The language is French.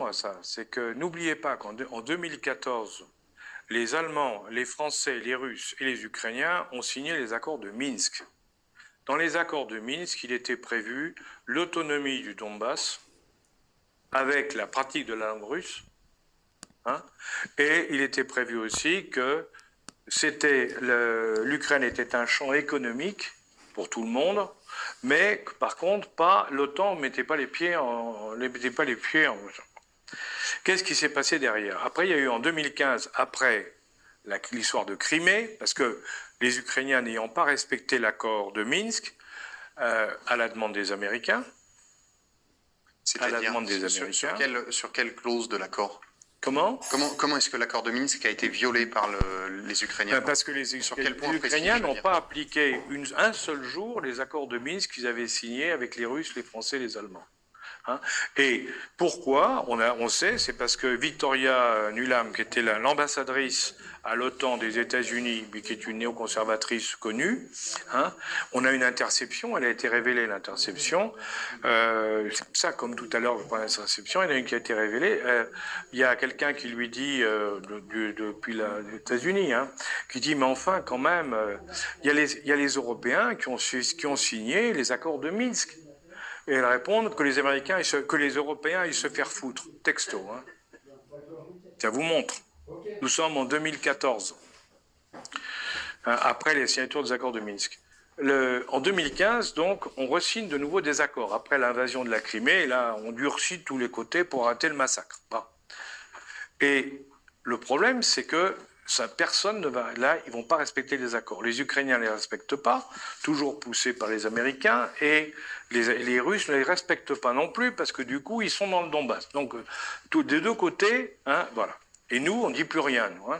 à ça. C'est que n'oubliez pas qu'en 2014, les Allemands, les Français, les Russes et les Ukrainiens ont signé les accords de Minsk. Dans les accords de Minsk, il était prévu l'autonomie du Donbass avec la pratique de la langue russe, hein, et il était prévu aussi que l'Ukraine était un champ économique pour tout le monde, mais par contre, l'OTAN ne mettait pas les pieds en. Qu'est-ce qui s'est passé derrière? Après, il y a eu en 2015, après l'histoire de Crimée, parce que les Ukrainiens n'ayant pas respecté l'accord de Minsk, à la demande des Américains. À la demande des Américains. Sur quelle clause de l'accord? Comment est-ce que l'accord de Minsk a été violé par les Ukrainiens? Parce que les Ukrainiens n'ont pas appliqué un seul jour les accords de Minsk qu'ils avaient signés avec les Russes, les Français, les Allemands. Hein, et pourquoi? On sait, c'est parce que Victoria Nuland, qui était l'ambassadrice à l'OTAN des États-Unis, mais qui est une néoconservatrice connue, hein, on a une interception, elle a été révélée, l'interception. Ça, comme tout à l'heure, pour l'interception, il y en a une qui a été révélée. Il y a quelqu'un qui lui dit, depuis les États-Unis, hein, qui dit, mais enfin, quand même, il y a les Européens qui ont signé les accords de Minsk. Et elles répondent que les Américains, que les Européens, ils se faire foutre. Texto. Hein. Ça vous montre. Nous sommes en 2014, après les signatures des accords de Minsk. En 2015, donc, on re-signe de nouveau des accords. Après l'invasion de la Crimée, là, on durcit de tous les côtés pour arrêter le massacre. Bon. Et le problème, c'est que personne ne va. Là, ils ne vont pas respecter les accords. Les Ukrainiens ne les respectent pas, toujours poussés par les Américains, et les Russes ne les respectent pas non plus, parce que du coup, ils sont dans le Donbass. Donc, des deux côtés, hein, voilà. Et nous, on ne dit plus rien, nous. Hein.